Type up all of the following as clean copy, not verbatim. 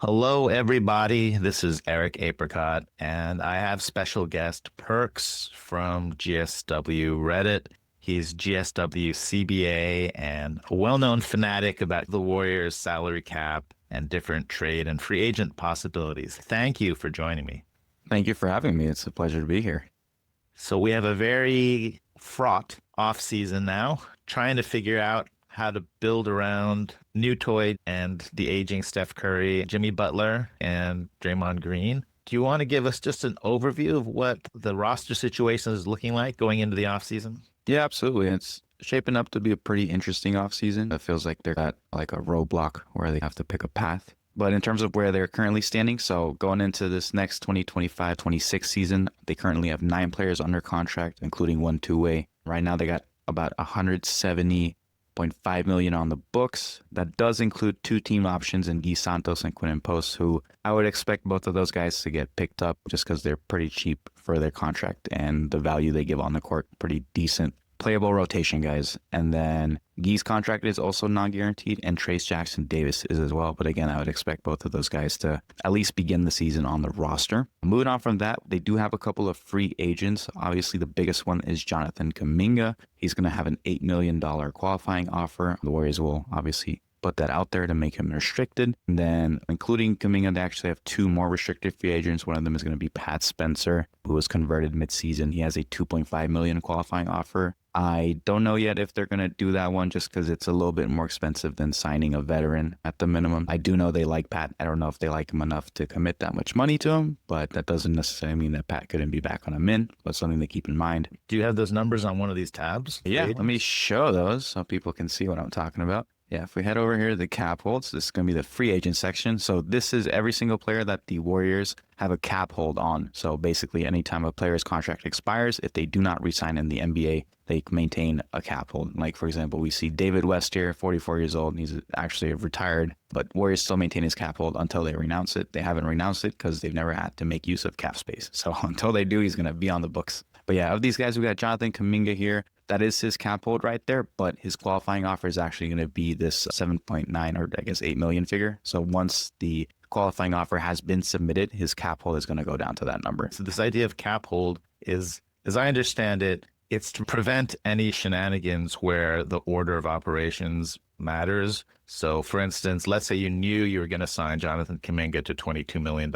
Hello, everybody. This is Eric Apricot, and I have special guest Perks from GSW Reddit. He's GSWCBA and a well-known fanatic about the Warriors' salary cap and different trade and free agent possibilities. Thank you for joining me. Thank you for having me. It's a pleasure to be here. So we have a very fraught off-season now, trying to figure out how to build around new toy and the aging Steph Curry, Jimmy Butler, and Draymond Green. Do you want to give us just an overview of what the roster situation is looking like going into the offseason? Yeah, absolutely. It's shaping up to be a pretty interesting offseason. It feels like they're at like a roadblock where they have to pick a path. But in terms of where they're currently standing, so going into this next 2025-26 season, they currently have 9 players under contract, including one two-way. Right now, they got about 170.5 million on the books. That does include 2 team options in Santos and Quinten, who I would expect both of those guys to get picked up just because they're pretty cheap for their contract and the value they give on the court, pretty decent. Playable rotation guys. And then Gee's contract is also non-guaranteed, and Trace Jackson Davis is as well. But again, I would expect both of those guys to at least begin the season on the roster. Moving on from that, they do have a couple of free agents. Obviously, the biggest one is Jonathan Kuminga. He's going to have an $8 million qualifying offer. The Warriors will obviously put that out there to make him restricted. And then including Kuminga, they actually have 2 more restricted free agents. One of them is going to be Pat Spencer, who was converted midseason. He has a $2.5 million qualifying offer. I don't know yet if they're going to do that one just because it's a little bit more expensive than signing a veteran at the minimum. I do know they like Pat. I don't know if they like him enough to commit that much money to him, but that doesn't necessarily mean that Pat couldn't be back on a min. But something to keep in mind. Do you have those numbers on one of these tabs? Yeah, let me show those so people can see what I'm talking about. Yeah, if we head over here to the cap holds, this is going to be the free agent section. So this is every single player that the Warriors have a cap hold on. So basically, anytime a player's contract expires, if they do not re-sign in the NBA, they maintain a cap hold. Like, for example, we see David West here, 44 years old. And he's actually retired, but Warriors still maintain his cap hold until they renounce it. They haven't renounced it because they've never had to make use of cap space. So until they do, he's going to be on the books. But yeah, of these guys, we got Jonathan Kuminga here. That is his cap hold right there, but his qualifying offer is actually going to be this 7.9 or I guess 8 million figure. So once the qualifying offer has been submitted, his cap hold is going to go down to that number. So this idea of cap hold is, as I understand it, it's to prevent any shenanigans where the order of operations matters. So for instance, let's say you knew you were going to sign Jonathan Kuminga to $22 million.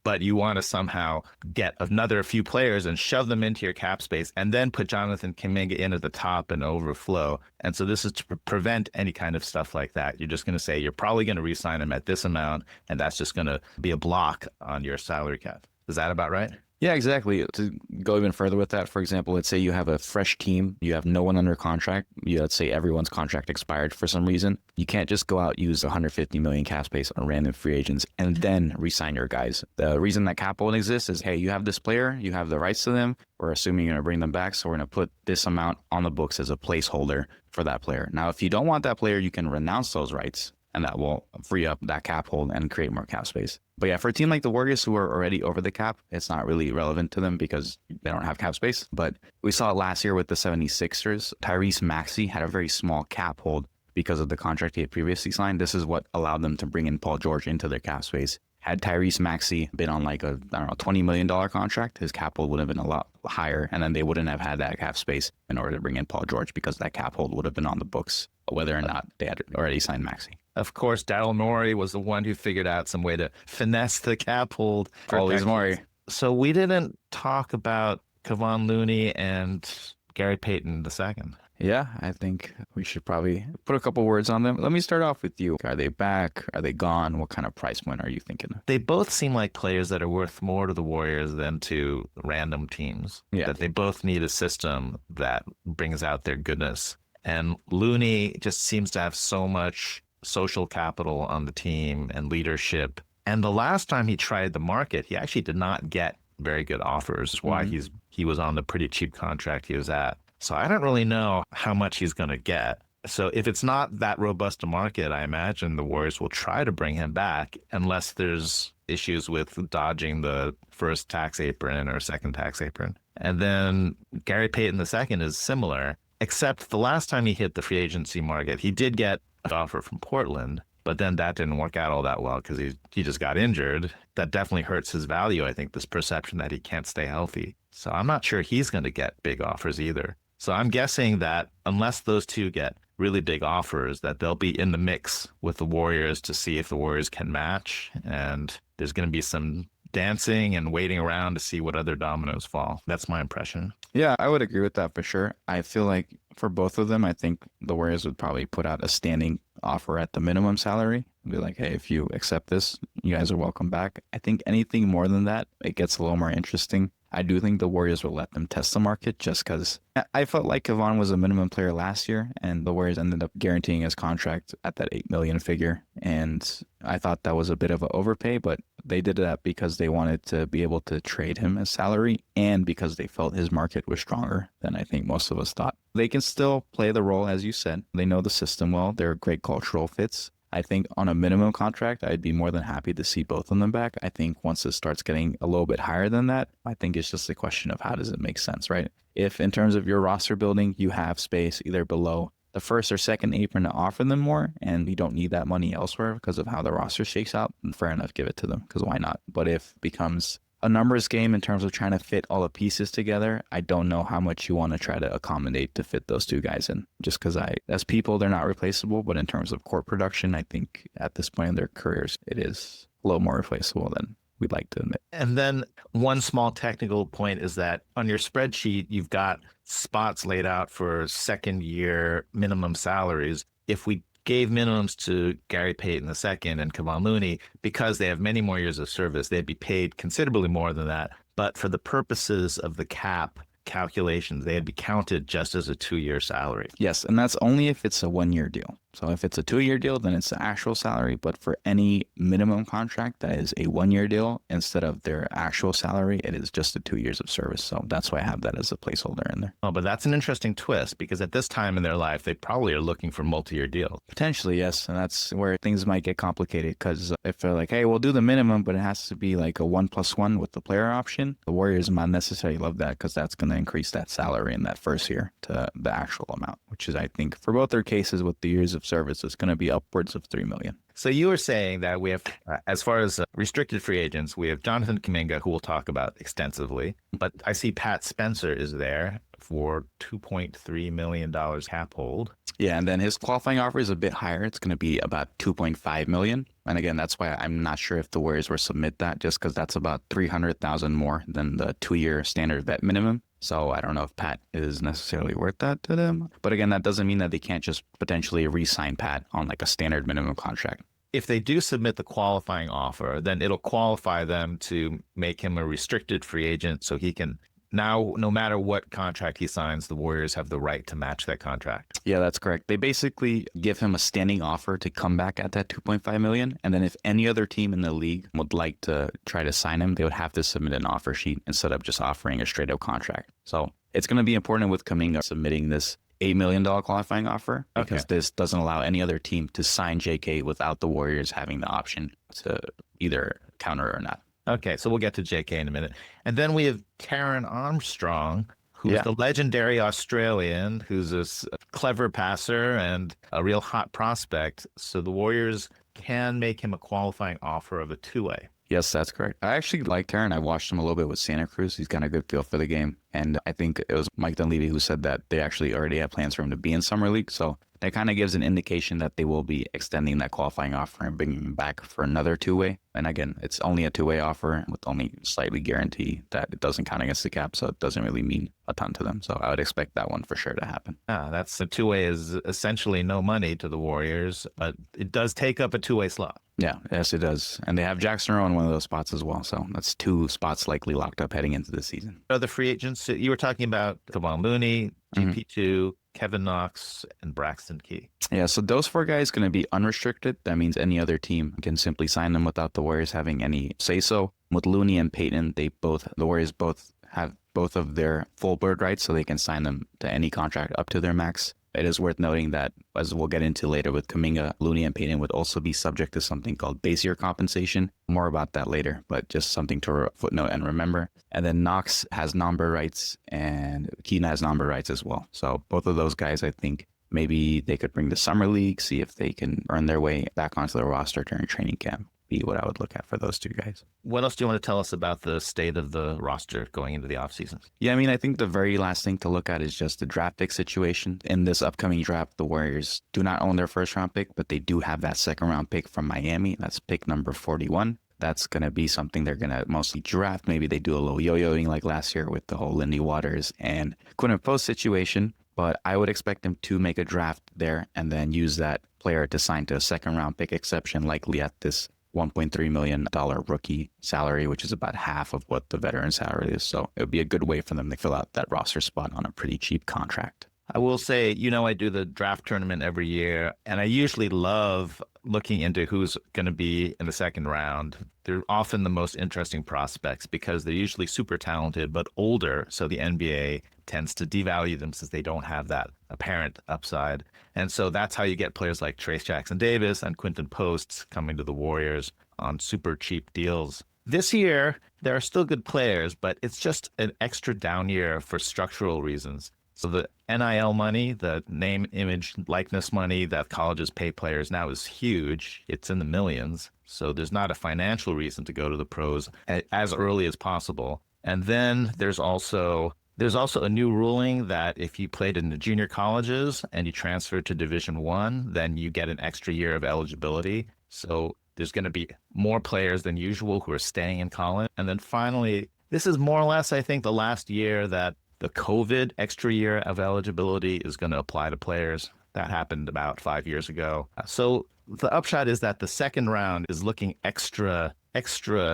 But you want to somehow get another few players and shove them into your cap space and then put Jonathan Kuminga in at the top and overflow. And so this is to prevent any kind of stuff like that. You're just going to say you're probably going to re-sign him at this amount, and that's just going to be a block on your salary cap. Is that about right? Yeah, exactly. To go even further with that, for example, let's say you have a fresh team, you have no one under contract, let's say everyone's contract expired for some reason. You can't just go out, use 150 million cap space on random free agents and then re-sign your guys. The reason that cap hold exists is, hey, you have this player, you have the rights to them, we're assuming you're going to bring them back, so we're going to put this amount on the books as a placeholder for that player. Now, if you don't want that player, you can renounce those rights, and that will free up that cap hold and create more cap space. But yeah, for a team like the Warriors who are already over the cap, it's not really relevant to them because they don't have cap space. But we saw it last year with the 76ers. Tyrese Maxey had a very small cap hold because of the contract he had previously signed. This is what allowed them to bring in Paul George into their cap space. Had Tyrese Maxey been on like a, $20 million contract, his cap hold would have been a lot higher, and then they wouldn't have had that cap space in order to bring in Paul George because that cap hold would have been on the books, whether or not they had already signed Maxey. Of course, Daryl Morey was the one who figured out some way to finesse the cap hold. Always Morey. So we didn't talk about Kevon Looney and Gary Payton II. Yeah, I think we should probably put a couple words on them. Let me start off with you. Are they back? Are they gone? What kind of price point are you thinking? They both seem like players that are worth more to the Warriors than to random teams. Yeah. That they both need a system that brings out their goodness. And Looney just seems to have so much social capital on the team and leadership. And the last time he tried the market, he actually did not get very good offers. Why he was on the pretty cheap contract he was at. So I don't really know how much he's going to get. So if it's not that robust a market, I imagine the Warriors will try to bring him back unless there's issues with dodging the first tax apron or second tax apron. And then Gary Payton II is similar, except the last time he hit the free agency market, he did get an offer from Portland. But then that didn't work out all that well because he just got injured. That definitely hurts his value, I think, this perception that he can't stay healthy. So I'm not sure he's going to get big offers either. So I'm guessing that unless those two get really big offers, that they'll be in the mix with the Warriors to see if the Warriors can match. And there's going to be some dancing and waiting around to see what other dominoes fall. That's my impression. Yeah, I would agree with that for sure. I feel like for both of them, I think the Warriors would probably put out a standing offer at the minimum salary. Be like, hey, if you accept this, you guys are welcome back. I think anything more than that, it gets a little more interesting. I do think the Warriors will let them test the market just because I felt like Kevon was a minimum player last year and the Warriors ended up guaranteeing his contract at that $8 million figure. And I thought that was a bit of an overpay, but they did that because they wanted to be able to trade him as salary and because they felt his market was stronger than I think most of us thought. They can still play the role, as you said. They know the system well. They're great cultural fits. I think on a minimum contract, I'd be more than happy to see both of them back. I think once it starts getting a little bit higher than that, I think it's just a question of how does it make sense, right? If in terms of your roster building, you have space either below the first or second apron to offer them more, and you don't need that money elsewhere because of how the roster shakes out, then fair enough, give it to them, because why not? But if it becomes a numbers game in terms of trying to fit all the pieces together, I don't know how much you want to try to accommodate to fit those two guys in. Just because as people, they're not replaceable, but in terms of court production, I think at this point in their careers, it is a little more replaceable than we'd like to admit. And then one small technical point is that on your spreadsheet, you've got spots laid out for second year minimum salaries. If we gave minimums to Gary Payton II and Kevon Looney, because they have many more years of service, they'd be paid considerably more than that. But for the purposes of the cap calculations, they'd be counted just as a 2-year salary. Yes, and that's only if it's a 1-year deal. So if it's a 2-year deal, then it's the actual salary. But for any minimum contract that is a 1-year deal, instead of their actual salary, it is just the 2 years of service. So that's why I have that as a placeholder in there. Oh, but that's an interesting twist because at this time in their life, they probably are looking for multi-year deals. Potentially, yes. And that's where things might get complicated because if they're like, hey, we'll do the minimum, but it has to be like a 1+1 with the player option, the Warriors might necessarily love that because that's going to increase that salary in that first year to the actual amount, which is, I think, for both their cases with the years of service, it's going to be upwards of $3 million. So you were saying that we have, as far as restricted free agents, we have Jonathan Kuminga, who we'll talk about extensively. But I see Pat Spencer is there for $2.3 million cap hold. Yeah, and then his qualifying offer is a bit higher. It's going to be about $2.5 million. And again, that's why I'm not sure if the Warriors will submit that, just because that's about $300,000 more than the 2-year standard vet minimum. So I don't know if Pat is necessarily worth that to them. But again, that doesn't mean that they can't just potentially re-sign Pat on like a standard minimum contract. If they do submit the qualifying offer, then it'll qualify them to make him a restricted free agent so he can now, no matter what contract he signs, the Warriors have the right to match that contract. Yeah, that's correct. They basically give him a standing offer to come back at that $2.5 million. And then if any other team in the league would like to try to sign him, they would have to submit an offer sheet instead of just offering a straight up contract. So it's going to be important with Kuminga submitting this $8 million qualifying offer because this doesn't allow any other team to sign JK without the Warriors having the option to either counter or not. Okay, so we'll get to JK in a minute. And then we have Taren Armstrong, who's the legendary Australian, who's a clever passer and a real hot prospect. So the Warriors can make him a qualifying offer of a 2-way. Yes, that's correct. I actually like Taren. I watched him a little bit with Santa Cruz. He's got a good feel for the game. And I think it was Mike Dunleavy who said that they actually already have plans for him to be in Summer League. So that kind of gives an indication that they will be extending that qualifying offer and bringing him back for another 2-way. And again, it's only a 2-way offer with only slightly guarantee that it doesn't count against the cap. So it doesn't really mean a ton to them. So I would expect that one for sure to happen. That's a 2-way is essentially no money to the Warriors, but it does take up a 2-way slot. Yeah, yes, it does. And they have Jackson Rowe in one of those spots as well. So that's 2 spots likely locked up heading into the season. Other free agents, you were talking about Kevon Looney, GP2, Kevon Knox, and Braxton Key. Yeah, so those 4 guys going to be unrestricted. That means any other team can simply sign them without the Warriors having any say-so. With Looney and Payton, the Warriors both have both of their full bird rights, so they can sign them to any contract up to their max. It is worth noting that, as we'll get into later with Kuminga, Looney and Payton would also be subject to something called base year compensation. More about that later, but just something to footnote and remember. And then Knox has non-bird rights and Keenan has non-bird rights as well. So both of those guys, I think, maybe they could bring the summer league, see if they can earn their way back onto the roster during training camp. Be what I would look at for those two guys. What else do you want to tell us about the state of the roster going into the offseason? Yeah, I mean, I think the very last thing to look at is just the draft pick situation. In this upcoming draft, the Warriors do not own their first round pick, but they do have that second round pick from Miami. That's pick number 41. That's going to be something they're going to mostly draft. Maybe they do a little yo-yoing like last year with the whole Lindy Waters and Quinten Post situation. But I would expect them to make a draft there and then use that player to sign to a second round pick exception, likely at this $1.3 million rookie salary, which is about half of what the veteran salary is. So it would be a good way for them to fill out that roster spot on a pretty cheap contract. I will say, I do the draft tournament every year, and I usually love looking into who's going to be in the second round. They're often the most interesting prospects because they're usually super talented, but older. So the NBA tends to devalue them since they don't have that apparent upside. And so that's how you get players like Trayce Jackson-Davis and Quinten Post coming to the Warriors on super cheap deals. This year, there are still good players, but it's just an extra down year for structural reasons. So the NIL money, the name, image, likeness money that colleges pay players now is huge. It's in the millions. So there's not a financial reason to go to the pros as early as possible. And then there's also a new ruling that if you played in the junior colleges and you transferred to Division I, then you get an extra year of eligibility. So there's going to be more players than usual who are staying in college. And then finally, this is more or less, I think, the last year that the COVID extra year of eligibility is going to apply to players. That happened about 5 years ago. So the upshot is that the second round is looking extra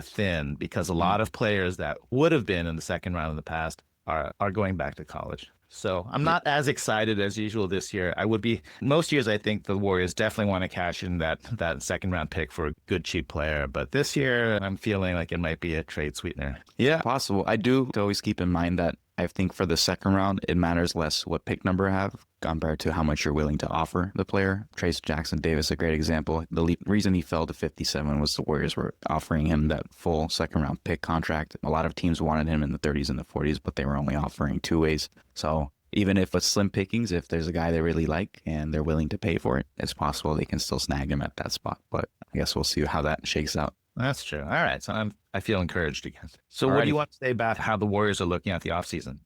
thin because a lot of players that would have been in the second round in the past are going back to college. So I'm not as excited as usual this year. I would be most years. I think the Warriors definitely want to cash in that second round pick for a good cheap player. But this year I'm feeling like it might be a trade sweetener. Yeah, possible. I do always keep in mind that I think for the second round, it matters less what pick number you have compared to how much you're willing to offer the player. Trayce Jackson-Davis, a great example. The reason he fell to 57 was the Warriors were offering him that full second round pick contract. A lot of teams wanted him in the 30s and the 40s, but they were only offering two ways. So even if it's slim pickings, if there's a guy they really like and they're willing to pay for it, it's possible they can still snag him at that spot. But I guess we'll see how that shakes out. That's true. All right. So I feel encouraged again. So Alrighty. What do you want to say about how the Warriors are looking at the offseason?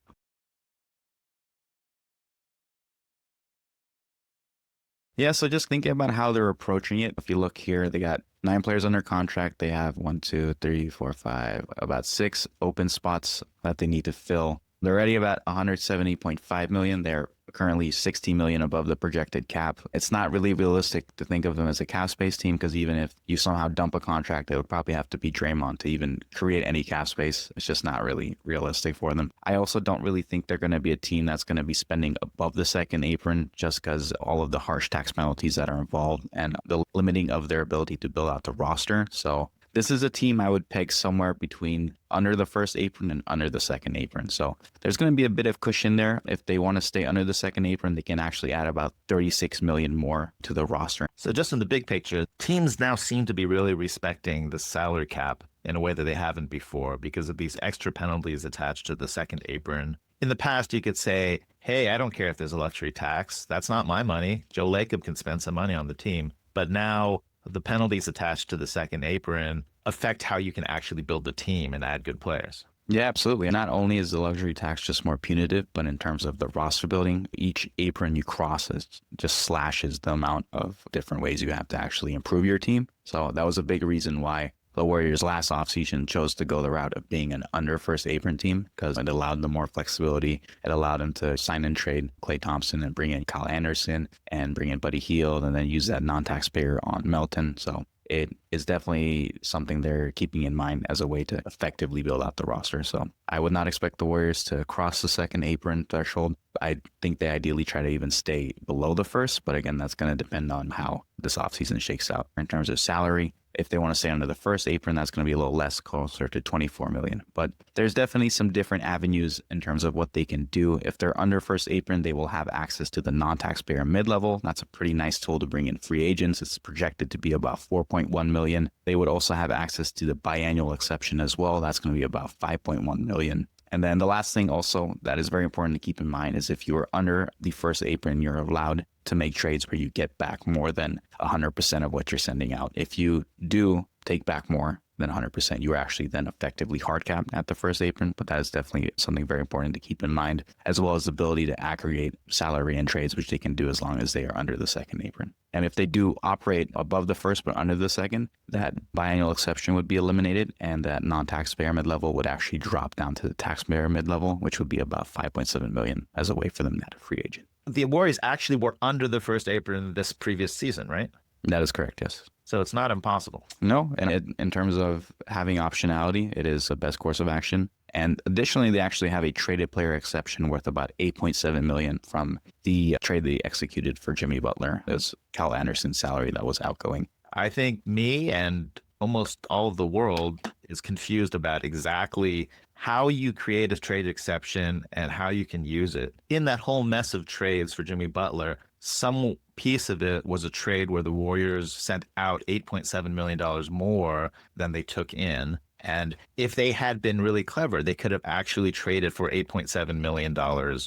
Yeah, so just thinking about how they're approaching it. If you look here, they got 9 players under contract. They have about 6 open spots that they need to fill. They're already about $170.5 million. They're currently $60 million above the projected cap. It's not really realistic to think of them as a cap space team because even if you somehow dump a contract, it would probably have to be Draymond to even create any cap space. It's just not really realistic for them. I also don't really think they're going to be a team that's going to be spending above the second apron just because all of the harsh tax penalties that are involved and the limiting of their ability to build out the roster. So this is a team I would peg somewhere between under the first apron and under the second apron. So there's going to be a bit of cushion there. If they want to stay under the second apron, they can actually add about $36 million more to the roster. So just in the big picture, teams now seem to be really respecting the salary cap in a way that they haven't before because of these extra penalties attached to the second apron. In the past, you could say, hey, I don't care if there's a luxury tax. That's not my money. Joe Lacob can spend some money on the team. But now the penalties attached to the second apron affect how you can actually build the team and add good players. Yeah, absolutely. And not only is the luxury tax just more punitive, but in terms of the roster building, each apron you cross just slashes the amount of different ways you have to actually improve your team. So that was a big reason why the Warriors last offseason chose to go the route of being an under first apron team because it allowed them more flexibility. It allowed them to sign and trade Klay Thompson and bring in Kyle Anderson and bring in Buddy Hield and then use that non-taxpayer on Melton. So it is definitely something they're keeping in mind as a way to effectively build out the roster. So I would not expect the Warriors to cross the second apron threshold. I think they ideally try to even stay below the first, but again, that's going to depend on how this offseason shakes out in terms of salary. If they want to stay under the first apron, that's going to be a little less, closer to $24 million. But there's definitely some different avenues in terms of what they can do. If they're under first apron, they will have access to the non-taxpayer mid-level. That's a pretty nice tool to bring in free agents. It's projected to be about $4.1 million. They would also have access to the biannual exception as well. That's going to be about $5.1 million. And then the last thing also that is very important to keep in mind is if you are under the first apron, you're allowed to make trades where you get back more than 100% of what you're sending out. If you do take back more than 100%, you are actually then effectively hard capped at the first apron. But that is definitely something very important to keep in mind, as well as the ability to aggregate salary and trades, which they can do as long as they are under the second apron. And if they do operate above the first but under the second, that biannual exception would be eliminated, and that non-taxpayer mid-level would actually drop down to the taxpayer mid-level, which would be about $5.7 million as a way for them to add a free agent. The Warriors actually were under the first apron this previous season, right? That is correct, yes. So it's not impossible. No, and in terms of having optionality, it is the best course of action. And additionally, they actually have a traded player exception worth about $8.7 million from the trade they executed for Jimmy Butler. It was Cal Anderson's salary that was outgoing. I think me and almost all of the world is confused about exactly how you create a trade exception and how you can use it. In that whole mess of trades for Jimmy Butler, some piece of it was a trade where the Warriors sent out $8.7 million more than they took in. And if they had been really clever, they could have actually traded for $8.7 million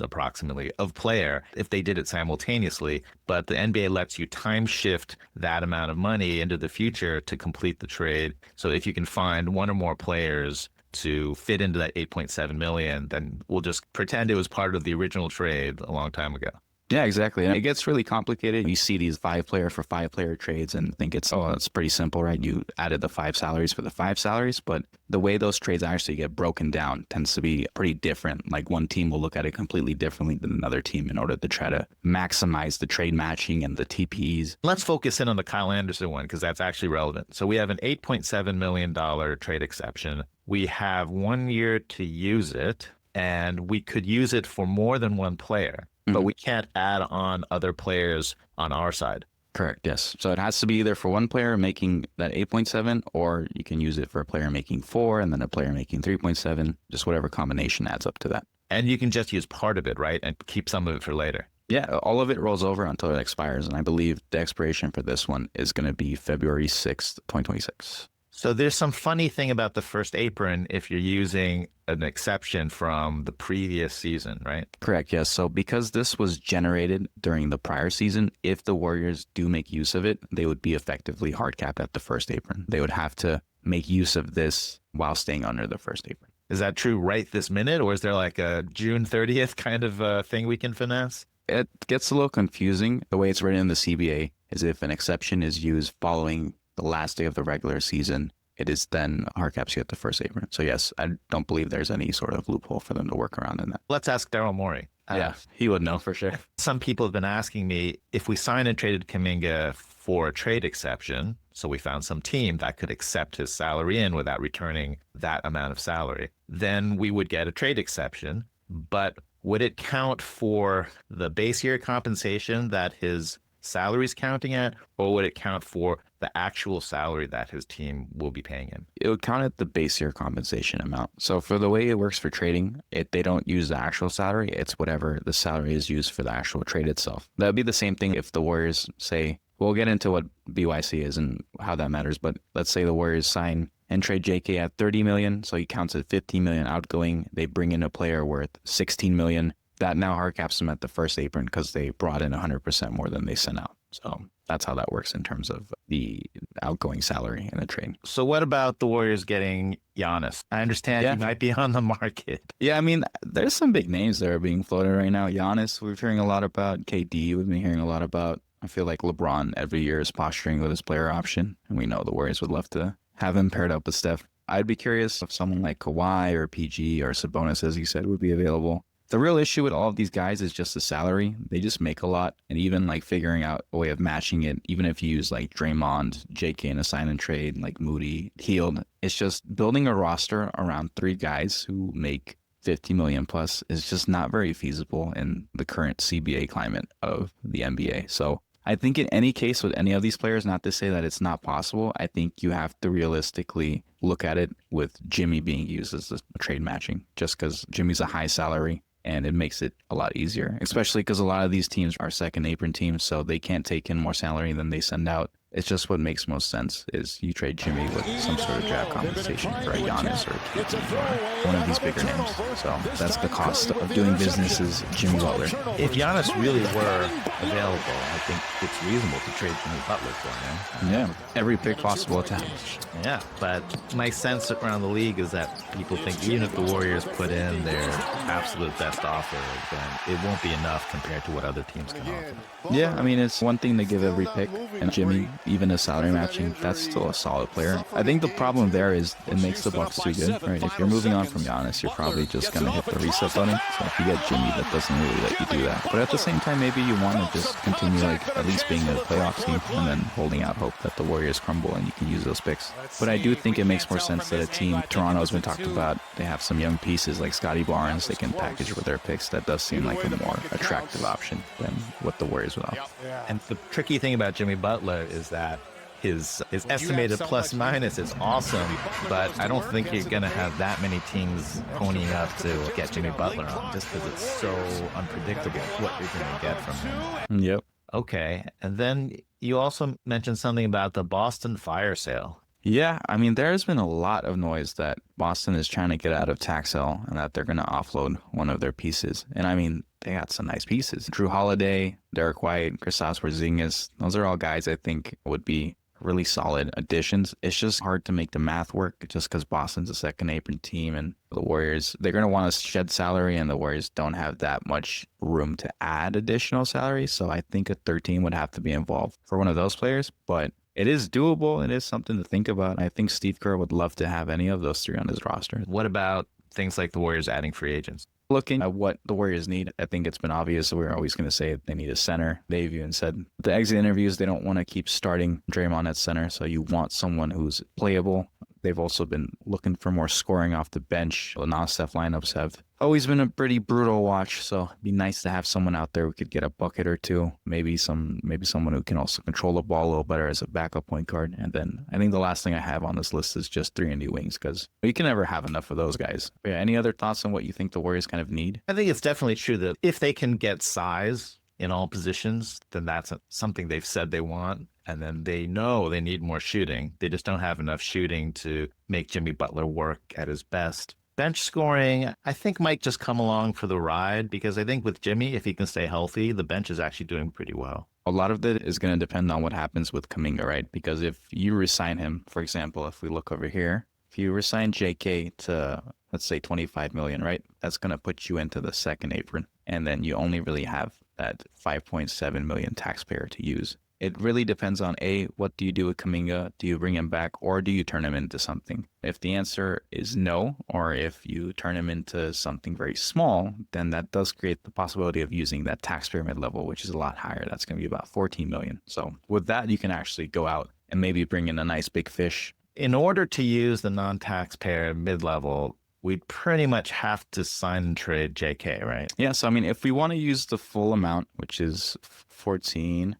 approximately of player if they did it simultaneously. But the NBA lets you time shift that amount of money into the future to complete the trade. So if you can find one or more players to fit into that 8.7 million, then we'll just pretend it was part of the original trade a long time ago. Yeah, exactly. And it gets really complicated. You see these 5-player for 5-player trades and think it's pretty simple, right? You added the 5 salaries for the 5 salaries, but the way those trades actually get broken down tends to be pretty different. Like one team will look at it completely differently than another team in order to try to maximize the trade matching and the TPEs. Let's focus in on the Kyle Anderson one because that's actually relevant. So we have an $8.7 million trade exception. We have 1 year to use it, and we could use it for more than one player. But we can't add on other players on our side. Correct, yes. So it has to be either for one player making that 8.7, or you can use it for a player making 4 and then a player making 3.7, just whatever combination adds up to that. And you can just use part of it, right? And keep some of it for later. Yeah, all of it rolls over until it expires. And I believe the expiration for this one is going to be February 6th, 2026. So there's some funny thing about the first apron if you're using an exception from the previous season, right? Correct, yes. So because this was generated during the prior season, if the Warriors do make use of it, they would be effectively hard capped at the first apron. They would have to make use of this while staying under the first apron. Is that true right this minute, or is there like a June 30th kind of thing we can finesse? It gets a little confusing. The way it's written in the CBA is if an exception is used following the last day of the regular season, it is then hard caps you at the first apron. So yes, I don't believe there's any sort of loophole for them to work around in that. Let's ask Daryl Morey. Yeah, he would know for sure. Some people have been asking me if we signed and traded Kuminga for a trade exception, so we found some team that could accept his salary in without returning that amount of salary, then we would get a trade exception. But would it count for the base year compensation that his salary's counting at, or would it count for the actual salary that his team will be paying him? It would count at the base year compensation amount. So for the way it works for trading, they don't use the actual salary. It's whatever the salary is used for the actual trade itself. That would be the same thing if the Warriors say, we'll get into what BYC is and how that matters, but let's say the Warriors sign and trade JK at $30 million, so he counts at $15 million outgoing. They bring in a player worth $16 million. That now hard caps them at the first apron because they brought in 100% more than they sent out. So that's how that works in terms of the outgoing salary in a trade. So what about the Warriors getting Giannis? I understand he might be on the market. Yeah, I mean, there's some big names that are being floated right now. Giannis, we're hearing a lot about. KD, we've been hearing a lot about. I feel like LeBron every year is posturing with his player option. And we know the Warriors would love to have him paired up with Steph. I'd be curious if someone like Kawhi or PG or Sabonis, as you said, would be available. The real issue with all of these guys is just the salary. They just make a lot. And even like figuring out a way of matching it, even if you use like Draymond, JK in a sign and trade, like Moody, Hield, it's just building a roster around 3 guys who make 50 million plus is just not very feasible in the current CBA climate of the NBA. So I think in any case with any of these players, not to say that it's not possible, I think you have to realistically look at it with Jimmy being used as a trade matching, just because Jimmy's a high salary. And it makes it a lot easier, especially because a lot of these teams are second apron teams, so they can't take in more salary than they send out. It's just what makes most sense is you trade Jimmy with some sort of draft compensation for a Giannis or a Payton or one of these bigger names. So that's the cost of doing business is Jimmy Butler. If Giannis really were available, I think it's reasonable to trade Jimmy Butler for him. Yeah, every pick possible to have. Yeah, but my sense around the league is that people think even if the Warriors put in their absolute best offer, then it won't be enough compared to what other teams can offer. Yeah, I mean, it's one thing to give every pick, and Jimmy, even a salary matching, that's still a solid player. I think the problem there is it makes the Bucks too good, right? If you're moving on from Giannis, you're probably just going to hit the reset button. So if you get Jimmy, that doesn't really let you do that. But at the same time, maybe you want to just continue, like, at least being a playoff team and then holding out hope that the Warriors crumble and you can use those picks. But I do think it makes more sense that a team, Toronto's been talked about, they have some young pieces like Scotty Barnes they can package with their picks. That does seem like a more attractive option than what the Warriors would offer. And the tricky thing about Jimmy Butler is that his estimated plus minus is awesome, but I don't think you're going to have that many teams ponying up to get Jimmy Butler on just because it's so unpredictable what you're going to get from him. Yep. Okay. And then you also mentioned something about the Boston fire sale. Yeah, I mean, there's been a lot of noise that Boston is trying to get out of tax sale and that they're going to offload one of their pieces. And I mean, they got some nice pieces. Drew Holiday, Derek White, Kristaps Porzingis, those are all guys I think would be really solid additions. It's just hard to make the math work just because Boston's a second apron team and the Warriors, they're going to want to shed salary and the Warriors don't have that much room to add additional salary. So I think a third team would have to be involved for one of those players. But it is doable. It is something to think about. I think Steve Kerr would love to have any of those three on his roster. What about things like the Warriors adding free agents? Looking at what the Warriors need, I think it's been obvious. We're always going to say they need a center. They've even said the exit interviews, they don't want to keep starting Draymond at center. So you want someone who's playable. They've also been looking for more scoring off the bench. The non-Steph lineups have always been a pretty brutal watch. So it'd be nice to have someone out there who could get a bucket or two. Maybe someone who can also control the ball a little better as a backup point guard. And then I think the last thing I have on this list is just 3-and-D wings because you can never have enough of those guys. But yeah, any other thoughts on what you think the Warriors kind of need? I think it's definitely true that if they can get size in all positions, then that's something they've said they want. And then they know they need more shooting. They just don't have enough shooting to make Jimmy Butler work at his best. Bench scoring, I think might just come along for the ride because I think with Jimmy, if he can stay healthy, the bench is actually doing pretty well. A lot of it is going to depend on what happens with Kuminga, right? Because if you resign him, for example, if we look over here, if you resign JK to, let's say, $25 million, right? That's going to put you into the second apron. And then you only really have that $5.7 million taxpayer to use. It really depends on what do you do with Kuminga? Do you bring him back or do you turn him into something? If the answer is no, or if you turn him into something very small, then that does create the possibility of using that taxpayer mid-level, which is a lot higher. That's going to be about $14 million. So with that, you can actually go out and maybe bring in a nice big fish. In order to use the non-taxpayer mid-level, we'd pretty much have to sign and trade JK, right? Yeah, so I mean, if we want to use the full amount, which is 14.1,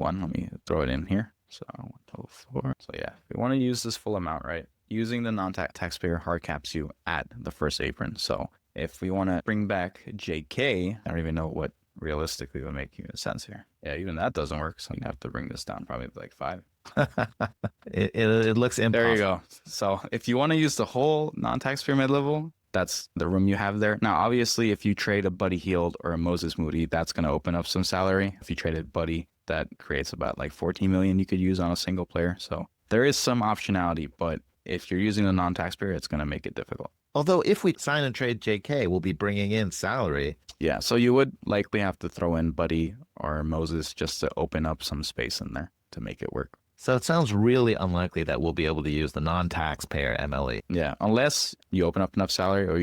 let me throw it in here. So 104. So yeah, if we want to use this full amount, right? Using the non-taxpayer hard caps you at the first apron. So if we want to bring back JK, I don't even know what realistically would make sense here. Yeah, even that doesn't work. So you have to bring this down probably to like 5. It looks impossible. There you go. So if you want to use the whole non-taxpayer mid-level, that's the room you have there. Now, obviously, if you trade a Buddy Hield or a Moses Moody, that's going to open up some salary. If you traded Buddy, that creates about like $14 million you could use on a single player. So there is some optionality, but if you're using the non-taxpayer, it's going to make it difficult. Although if we sign and trade JK, we'll be bringing in salary. Yeah, so you would likely have to throw in Buddy or Moses just to open up some space in there to make it work. So it sounds really unlikely that we'll be able to use the non-taxpayer MLE. Yeah, unless you open up enough salary or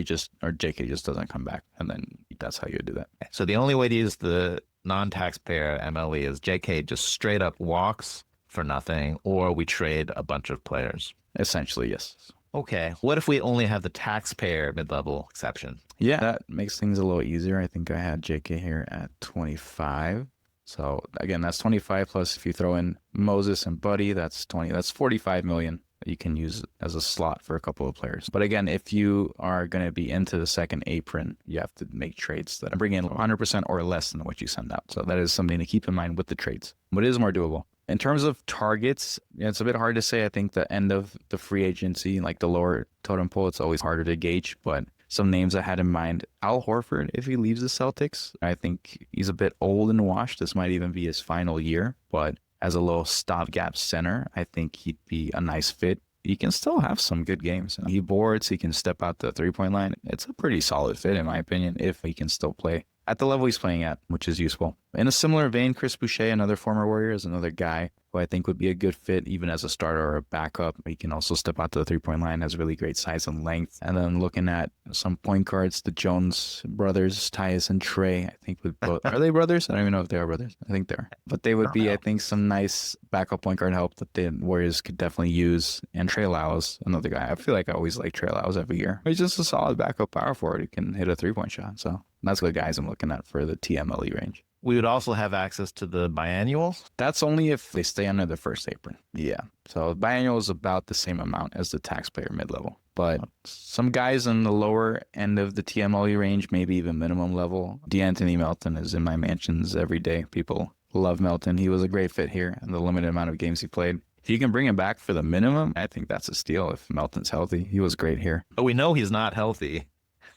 JK just doesn't come back, and then that's how you do that. So the only way to use the non-taxpayer MLE is JK just straight up walks for nothing, or we trade a bunch of players. Essentially, yes. Okay, what if we only have the taxpayer mid-level exception? Yeah, that makes things a little easier. I think I had JK here at 25. So again, that's 25 plus if you throw in Moses and Buddy, that's 20. That's 45 million that you can use as a slot for a couple of players. But again, if you are going to be into the second apron, you have to make trades that bring in 100% or less than what you send out. So that is something to keep in mind with the trades. But it is more doable. In terms of targets, it's a bit hard to say. I think the end of the free agency, like the lower totem pole, it's always harder to gauge. But some names I had in mind, Al Horford, if he leaves the Celtics, I think he's a bit old and washed. This might even be his final year. But as a little stopgap center, I think he'd be a nice fit. He can still have some good games. He boards, he can step out the three-point line. It's a pretty solid fit, in my opinion, if he can still play at the level he's playing at, which is useful. In a similar vein, Chris Boucher, another former Warrior, is another guy who I think would be a good fit, even as a starter or a backup. He can also step out to the three-point line, has really great size and length. And then looking at some point guards, the Jones brothers, Tyus and Trey, I think would both... Are they brothers? I don't even know if they are brothers. I think they are. But they would be, I think, some nice backup point guard help that the Warriors could definitely use. And Trey Lyles, another guy. I feel like I always like Trey Lyles every year. He's just a solid backup power forward who can hit a three-point shot. So that's the guys I'm looking at for the TMLE range. We would also have access to the biannual. That's only if they stay under the first apron. Yeah. So biannual is about the same amount as the taxpayer mid-level. But some guys in the lower end of the TMLE range, maybe even minimum level. DeAnthony Melton is in my mentions every day. People love Melton. He was a great fit here in the limited amount of games he played. If you can bring him back for the minimum, I think that's a steal if Melton's healthy. He was great here. But we know he's not healthy.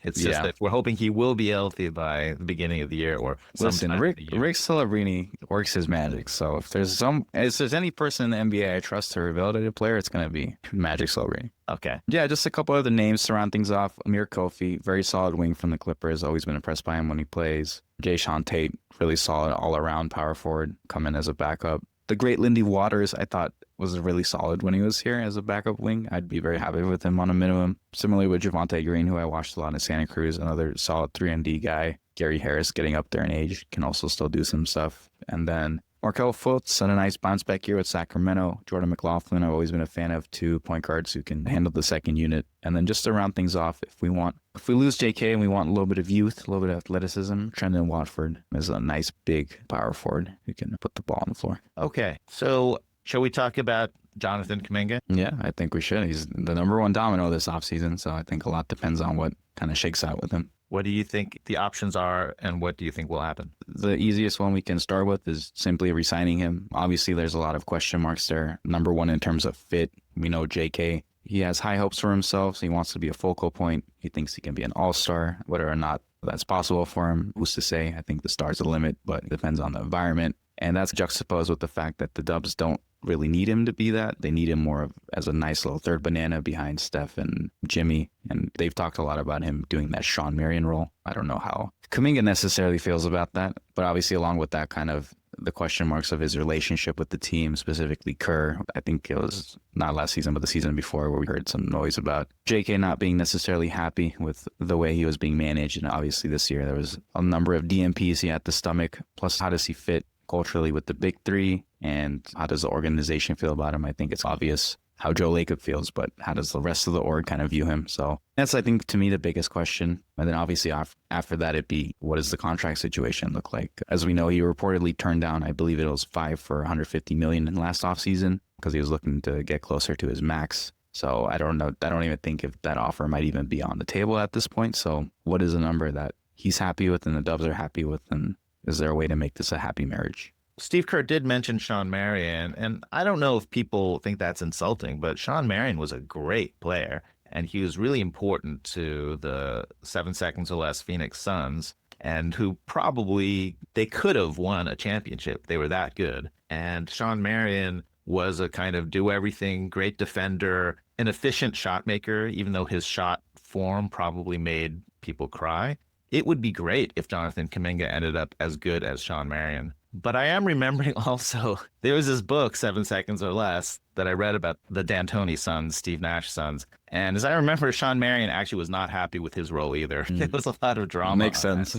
It's just that we're hoping he will be healthy by the beginning of the year or listen. Rick Celebrini works his magic. So if there's any person in the NBA I trust to rehabilitate a player, it's going to be Magic Celebrini. Okay. Yeah, just a couple other names to round things off. Amir Kofi, very solid wing from the Clippers. Always been impressed by him when he plays. Jayshawn Tate, really solid all-around power forward, come in as a backup. The great Lindy Waters, I thought, was really solid when he was here as a backup wing. I'd be very happy with him on a minimum. Similarly with Javonte Green, who I watched a lot in Santa Cruz, another solid 3-and-D guy. Gary Harris, getting up there in age, can also still do some stuff. And then Markelle Fultz had a nice bounce back here with Sacramento. Jordan McLaughlin, I've always been a fan of, 2 point guards who can handle the second unit. And then just to round things off, if we lose JK and we want a little bit of youth, a little bit of athleticism, Trendon Watford is a nice big power forward who can put the ball on the floor. Okay. So shall we talk about Jonathan Kuminga? Yeah, I think we should. He's the number one domino this offseason, so I think a lot depends on what kind of shakes out with him. What do you think the options are, and what do you think will happen? The easiest one we can start with is simply re-signing him. Obviously, there's a lot of question marks there. Number one, in terms of fit, we know JK, he has high hopes for himself, so he wants to be a focal point. He thinks he can be an all-star, whether or not that's possible for him. Who's to say? I think the star's the limit, but it depends on the environment. And that's juxtaposed with the fact that the Dubs don't really need him to be that. They need him more as a nice little third banana behind Steph and Jimmy. And they've talked a lot about him doing that Shawn Marion role. I don't know how Kuminga necessarily feels about that. But obviously, along with that kind of the question marks of his relationship with the team, specifically Kerr. I think it was not last season, but the season before, where we heard some noise about JK not being necessarily happy with the way he was being managed. And obviously this year there was a number of DMPs he had to stomach. Plus, how does he fit culturally with the big three, and how does the organization feel about him? I think it's obvious how Joe Lacob feels, but how does the rest of the org kind of view him? So that's, I think, to me, the biggest question. And then obviously after that, it'd be, what does the contract situation look like? As we know, he reportedly turned down, I believe it was 5 for $150 million in last offseason because he was looking to get closer to his max. So I don't know. I don't even think if that offer might even be on the table at this point. So what is a number that he's happy with and the Dubs are happy with? And is there a way to make this a happy marriage? Steve Kerr did mention Shawn Marion, and I don't know if people think that's insulting, but Shawn Marion was a great player, and he was really important to the 7 seconds or less Phoenix Suns, and who probably, they could have won a championship. They were that good. And Shawn Marion was a kind of do-everything, great defender, an efficient shot maker, even though his shot form probably made people cry. It would be great if Jonathan Kuminga ended up as good as Shawn Marion. But I am remembering also, there was this book, 7 Seconds or Less, that I read about the D'Antoni sons, Steve Nash sons. And as I remember, Shawn Marion actually was not happy with his role either. There was a lot of drama. Makes sense.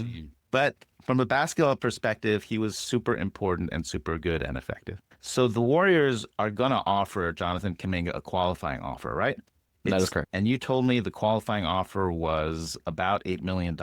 But from a basketball perspective, he was super important and super good and effective. So the Warriors are going to offer Jonathan Kuminga a qualifying offer, right? That is correct. And you told me the qualifying offer was about $8 million.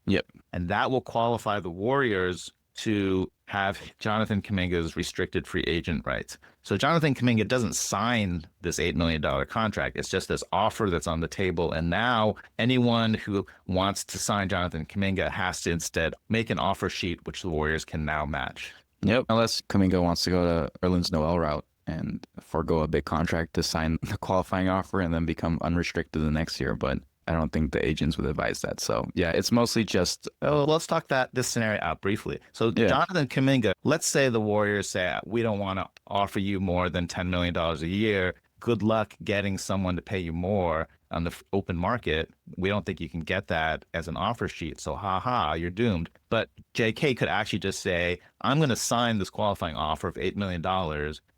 Yep. And that will qualify the Warriors to have Jonathan Kuminga's restricted free agent rights. So Jonathan Kuminga doesn't sign this $8 million contract. It's just this offer that's on the table. And now anyone who wants to sign Jonathan Kuminga has to instead make an offer sheet, which the Warriors can now match. Yep. Unless Kuminga wants to go to Erlin's Noel route and forego a big contract to sign the qualifying offer and then become unrestricted the next year. But I don't think the agents would advise that. So yeah, it's mostly just let's talk this scenario out briefly. So yeah. Jonathan Kuminga, let's say the Warriors say, we don't want to offer you more than $10 million a year. Good luck getting someone to pay you more on the open market. We don't think you can get that as an offer sheet. So you're doomed. But JK could actually just say, I'm going to sign this qualifying offer of $8 million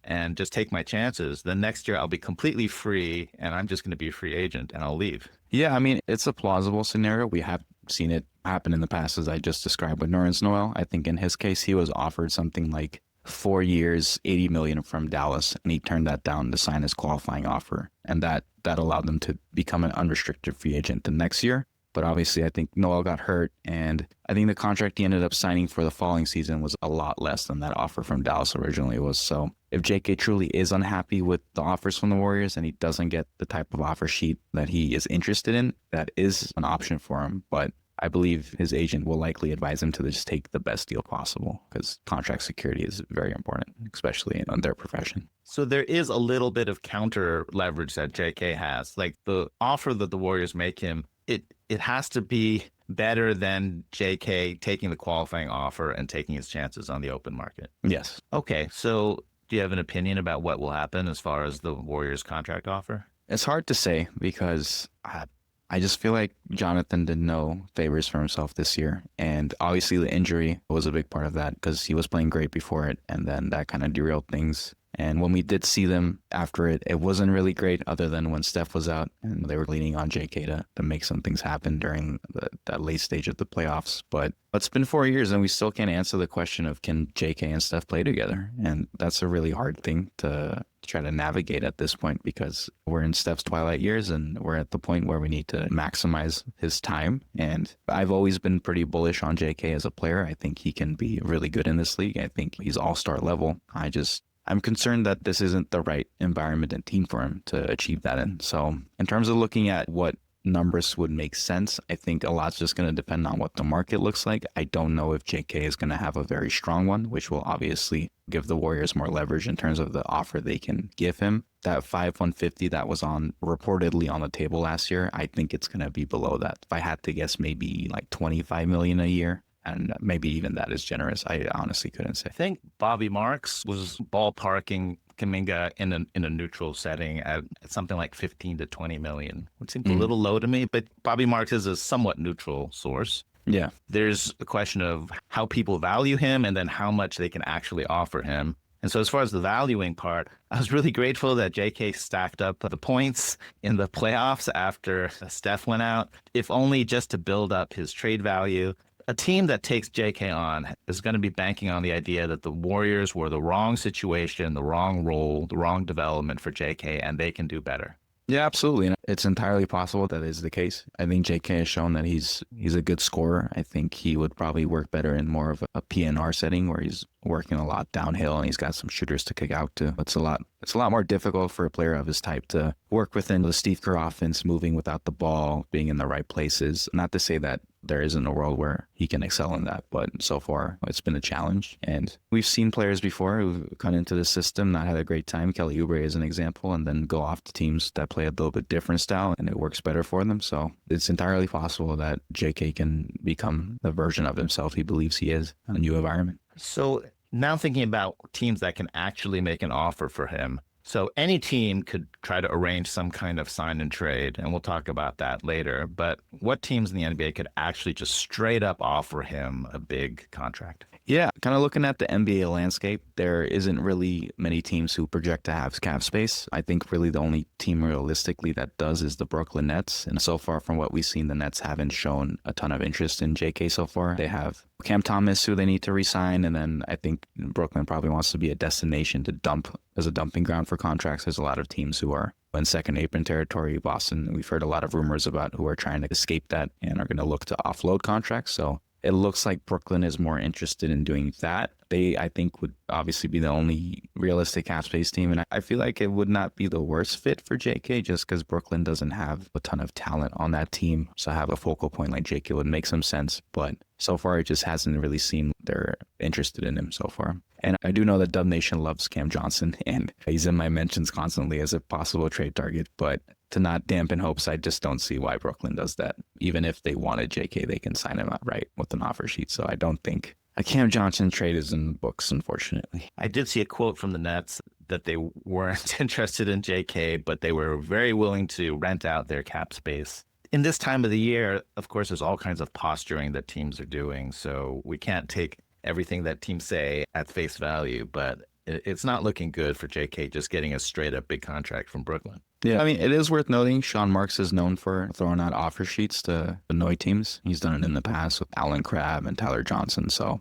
and just take my chances. Then next year I'll be completely free and I'm just going to be a free agent and I'll leave. Yeah, I mean, it's a plausible scenario. We have seen it happen in the past, as I just described with Nerlens Noel. I think in his case, he was offered something like 4 years, $80 million from Dallas, and he turned that down to sign his qualifying offer. And that allowed them to become an unrestricted free agent the next year. But obviously, I think Noel got hurt, and I think the contract he ended up signing for the following season was a lot less than that offer from Dallas originally was. So if JK truly is unhappy with the offers from the Warriors and he doesn't get the type of offer sheet that he is interested in, that is an option for him. But I believe his agent will likely advise him to just take the best deal possible because contract security is very important, especially in their profession. So there is a little bit of counter leverage that JK has. Like the offer that the Warriors make him, it has to be better than JK taking the qualifying offer and taking his chances on the open market. Yes. Okay, so do you have an opinion about what will happen as far as the Warriors contract offer? It's hard to say because I just feel like Jonathan did no favors for himself this year. And obviously the injury was a big part of that because he was playing great before it. And then that kind of derailed things. And when we did see them after it, it wasn't really great other than when Steph was out and they were leaning on JK to make some things happen during that late stage of the playoffs. But it's been 4 years and we still can't answer the question of can JK and Steph play together? And that's a really hard thing to try to navigate at this point because we're in Steph's twilight years and we're at the point where we need to maximize his time. And I've always been pretty bullish on JK as a player. I think he can be really good in this league. I think he's all-star level. I'm concerned that this isn't the right environment and team for him to achieve that in. So in terms of looking at what numbers would make sense, I think a lot's just going to depend on what the market looks like. I don't know if JK is going to have a very strong one, which will obviously give the Warriors more leverage in terms of the offer they can give him. That 5/150 that was reportedly on the table last year, I think it's going to be below that. If I had to guess, maybe like $25 million a year. And maybe even that is generous. I honestly couldn't say. I think Bobby Marks was ballparking Kuminga in a neutral setting at something like 15 to 20 million, which seems a little low to me, but Bobby Marks is a somewhat neutral source. Yeah. There's a question of how people value him and then how much they can actually offer him. And so as far as the valuing part, I was really grateful that JK stacked up the points in the playoffs after Steph went out, if only just to build up his trade value. A team that takes JK on is going to be banking on the idea that the Warriors were the wrong situation, the wrong role, the wrong development for JK, and they can do better. Yeah, absolutely. It's entirely possible that is the case. I think JK has shown that he's a good scorer. I think he would probably work better in more of a PNR setting where he's working a lot downhill and he's got some shooters to kick out to. It's a lot more difficult for a player of his type to work within the Steve Kerr offense, moving without the ball, being in the right places. Not to say that there isn't a world where he can excel in that, but so far it's been a challenge. And we've seen players before who've come into the system, not had a great time. Kelly Oubre is an example, and then go off to teams that play a little bit different style and it works better for them. So it's entirely possible that JK can become the version of himself he believes he is in a new environment. So now thinking about teams that can actually make an offer for him. So any team could try to arrange some kind of sign and trade, and we'll talk about that later. But what teams in the NBA could actually just straight up offer him a big contract? Yeah, kind of looking at the NBA landscape, there isn't really many teams who project to have cap space. I think really the only team realistically that does is the Brooklyn Nets. And so far from what we've seen, the Nets haven't shown a ton of interest in JK so far. They have Cam Thomas, who they need to re-sign, and then I think Brooklyn probably wants to be a destination to dump as a dumping ground for contracts. There's a lot of teams who are in second apron territory. Boston, we've heard a lot of rumors about who are trying to escape that and are going to look to offload contracts. So it looks like Brooklyn is more interested in doing that. They, I think, would obviously be the only realistic cap space team. And I feel like it would not be the worst fit for JK just because Brooklyn doesn't have a ton of talent on that team. So have a focal point like JK would make some sense. But so far, it just hasn't really seemed they're interested in him so far. And I do know that Dub Nation loves Cam Johnson, and he's in my mentions constantly as a possible trade target. But to not dampen hopes, I just don't see why Brooklyn does that. Even if they wanted JK, they can sign him outright with an offer sheet. So I don't think a Cam Johnson trade is in the books, unfortunately. I did see a quote from the Nets that they weren't interested in JK, but they were very willing to rent out their cap space. In this time of the year, of course, there's all kinds of posturing that teams are doing. So we can't take everything that teams say at face value, but it's not looking good for JK just getting a straight up big contract from Brooklyn. Yeah, I mean, it is worth noting Sean Marks is known for throwing out offer sheets to annoy teams. He's done it in the past with Alan Crabb and Tyler Johnson. So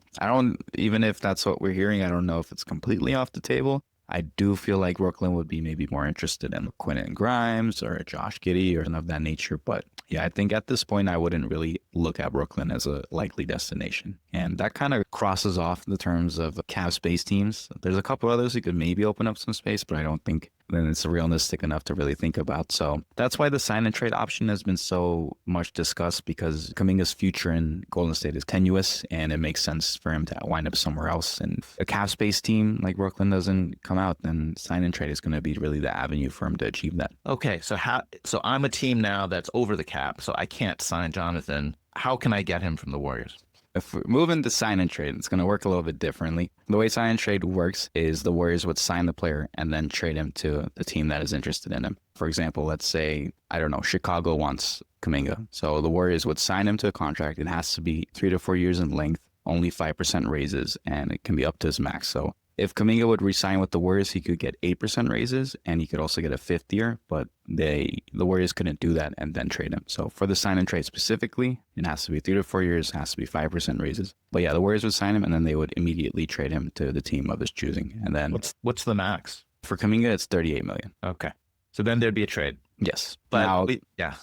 even if that's what we're hearing, I don't know if it's completely off the table. I do feel like Brooklyn would be maybe more interested in Quinten Grimes or Josh Giddey or something of that nature. But yeah, I think at this point, I wouldn't really look at Brooklyn as a likely destination. And that kind of crosses off the terms of cap space teams. There's a couple others who could maybe open up some space, but I don't think then it's realistic enough to really think about. So that's why the sign and trade option has been so much discussed, because Kuminga's future in Golden State is tenuous and it makes sense for him to wind up somewhere else. And if a cap space team like Brooklyn doesn't come out, then sign and trade is going to be really the avenue for him to achieve that. Okay, so I'm a team now that's over the cap, so I can't sign Jonathan. How can I get him from the Warriors? If we move into sign and trade, it's going to work a little bit differently. The way sign and trade works is the Warriors would sign the player and then trade him to the team that is interested in him. For example, let's say, I don't know, Chicago wants Kuminga. So the Warriors would sign him to a contract. It has to be 3 to 4 years in length, only 5% raises, and it can be up to his max. So if Kuminga would re-sign with the Warriors, he could get 8% raises, and he could also get a fifth year, but the Warriors couldn't do that and then trade him. So for the sign and trade specifically, it has to be 3 to 4 years, has to be 5% raises. But yeah, the Warriors would sign him, and then they would immediately trade him to the team of his choosing. And then what's the max? For Kuminga, it's $38 million. Okay. So then there'd be a trade. Yes. But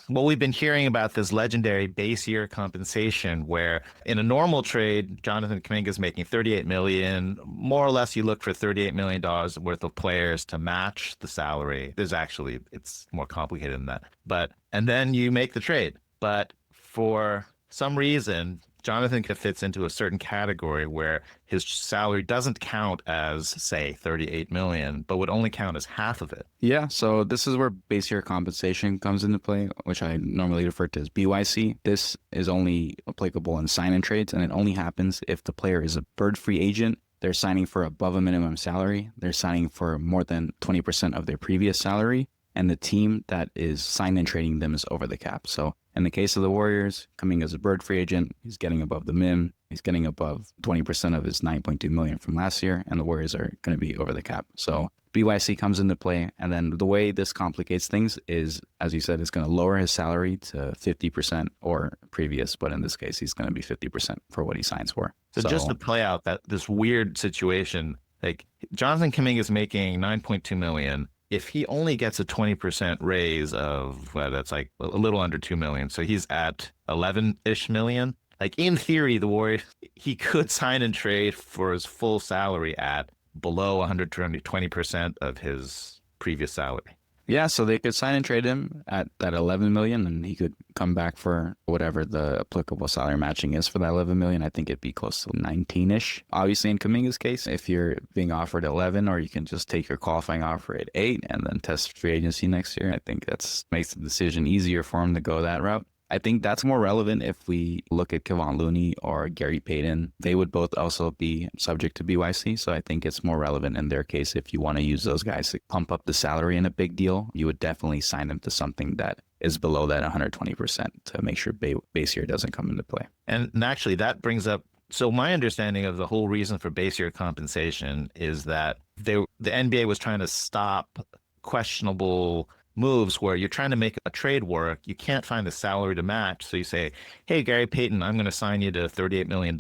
we've been hearing about this legendary base year compensation where in a normal trade, Jonathan Kuminga is making $38 million. More or less, you look for $38 million worth of players to match the salary. It's more complicated than that. And then you make the trade. But for some reason, Jonathan fits into a certain category where his salary doesn't count as, say, $38 million, but would only count as half of it. Yeah, so this is where base year compensation comes into play, which I normally refer to as BYC. This is only applicable in sign and trades, and it only happens if the player is a bird free agent. They're signing for above a minimum salary. They're signing for more than 20% of their previous salary, and the team that is signing and trading them is over the cap. So in the case of the Warriors, coming as a bird free agent, he's getting above the min. He's getting above 20% of his $9.2 million from last year, and the Warriors are going to be over the cap. So BYC comes into play, and then the way this complicates things is, as you said, it's going to lower his salary to 50% or previous, but in this case, he's going to be 50% for what he signs for. So just to play out this weird situation, like Jonathan Kuminga is making $9.2 million. If he only gets a 20% raise of, that's like a little under $2 million. So he's at 11-ish million. Like in theory, the Warriors, he could sign and trade for his full salary at below 120% of his previous salary. Yeah, so they could sign and trade him at that $11 million, and he could come back for whatever the applicable salary matching is for that $11 million. I think it'd be close to 19-ish. Obviously, in Kuminga's case, if you're being offered 11, or you can just take your qualifying offer at 8 and then test free agency next year, I think that makes the decision easier for him to go that route. I think that's more relevant if we look at Kevon Looney or Gary Payton. They would both also be subject to BYC. So I think it's more relevant in their case. If you want to use those guys to pump up the salary in a big deal, you would definitely sign them to something that is below that 120% to make sure base year doesn't come into play. And actually that brings up, so my understanding of the whole reason for base year compensation is that the NBA was trying to stop questionable moves where you're trying to make a trade work, you can't find the salary to match. So you say, hey, Gary Payton, I'm going to sign you to $38 million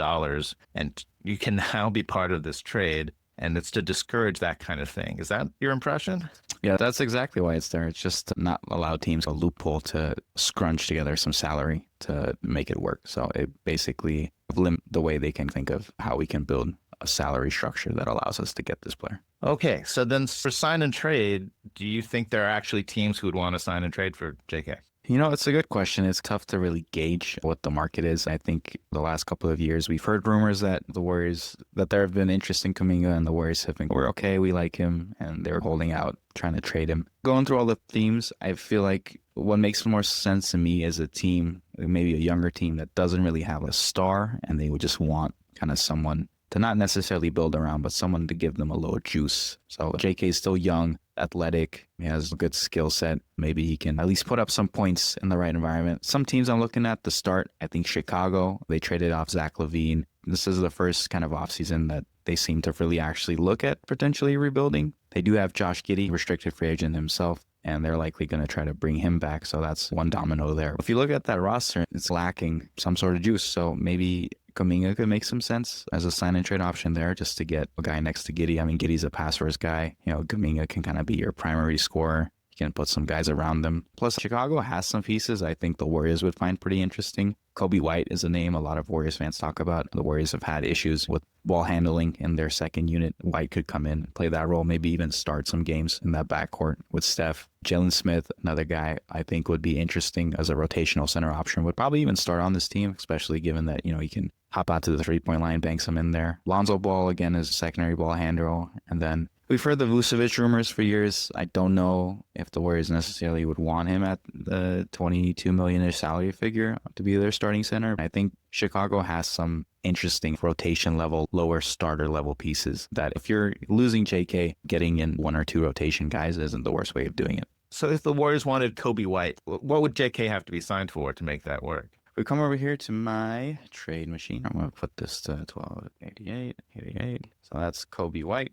and you can now be part of this trade. And it's to discourage that kind of thing. Is that your impression? Yeah, that's exactly why it's there. It's just to not allow teams a loophole to scrunch together some salary to make it work. So it basically limits the way they can think of how we can build a salary structure that allows us to get this player. Okay, so then for sign and trade, do you think there are actually teams who would want to sign and trade for JK? It's a good question. It's tough to really gauge what the market is. I think the last couple of years, we've heard rumors that that there have been interest in Kuminga, and the Warriors have been, we're okay, we like him, and they're holding out, trying to trade him. Going through all the themes, I feel like what makes more sense to me is a team, maybe a younger team that doesn't really have a star, and they would just want kind of someone to not necessarily build around, but someone to give them a little juice. So JK is still young, athletic, he has a good skill set. Maybe he can at least put up some points in the right environment. Some teams I'm looking at to start, I think Chicago, they traded off Zach LaVine. This is the first kind of offseason that they seem to really actually look at potentially rebuilding. They do have Josh Giddey, restricted free agent himself, and they're likely going to try to bring him back. So that's one domino there. If you look at that roster, it's lacking some sort of juice. So maybe Kuminga could make some sense as a sign and trade option there, just to get a guy next to Giddey. I mean, Giddey's a pass first guy. Kuminga can kind of be your primary scorer. You can put some guys around them. Plus, Chicago has some pieces I think the Warriors would find pretty interesting. Kobe White is a name a lot of Warriors fans talk about. The Warriors have had issues with ball handling in their second unit. White could come in, play that role, maybe even start some games in that backcourt with Steph. Jalen Smith, another guy I think would be interesting as a rotational center option, would probably even start on this team, especially given that, he can hop out to the three-point line, bang some in there. Lonzo Ball, again, is a secondary ball handler. And then we've heard the Vucevic rumors for years. I don't know if the Warriors necessarily would want him at the $22 million-ish salary figure to be their starting center. I think Chicago has some interesting rotation level, lower starter level pieces that if you're losing JK, getting in one or two rotation guys isn't the worst way of doing it. So if the Warriors wanted Kobe White, what would JK have to be signed for to make that work? We come over here to my trade machine. I'm going to put this to 1288. So that's Kobe White.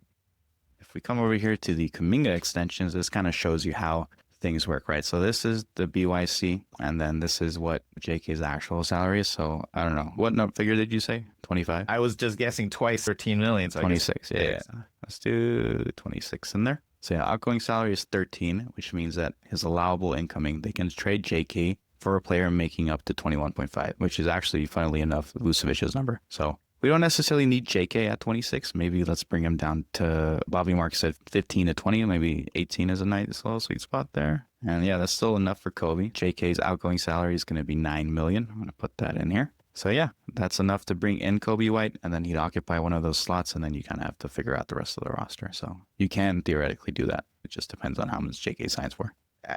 If we come over here to the Kuminga extensions, this kind of shows you how things work, right? So this is the BYC, and then this is what JK's actual salary is. So I don't know. What figure did you say? 25? I was just guessing twice, 13 million. So 26, yeah. Let's do 26 in there. So yeah, outgoing salary is 13, which means that his allowable incoming, they can trade JK for a player making up to 21.5, which is actually, funnily enough, Vucevic's number. So we don't necessarily need JK at 26. Maybe let's bring him down to, Bobby Mark said 15 to 20. Maybe 18 is a nice little sweet spot there. And yeah, that's still enough for Kobe. JK's outgoing salary is going to be $9 million. I'm going to put that in here. So yeah, that's enough to bring in Kobe White, and then he'd occupy one of those slots, and then you kind of have to figure out the rest of the roster. So you can theoretically do that. It just depends on how much JK signs for.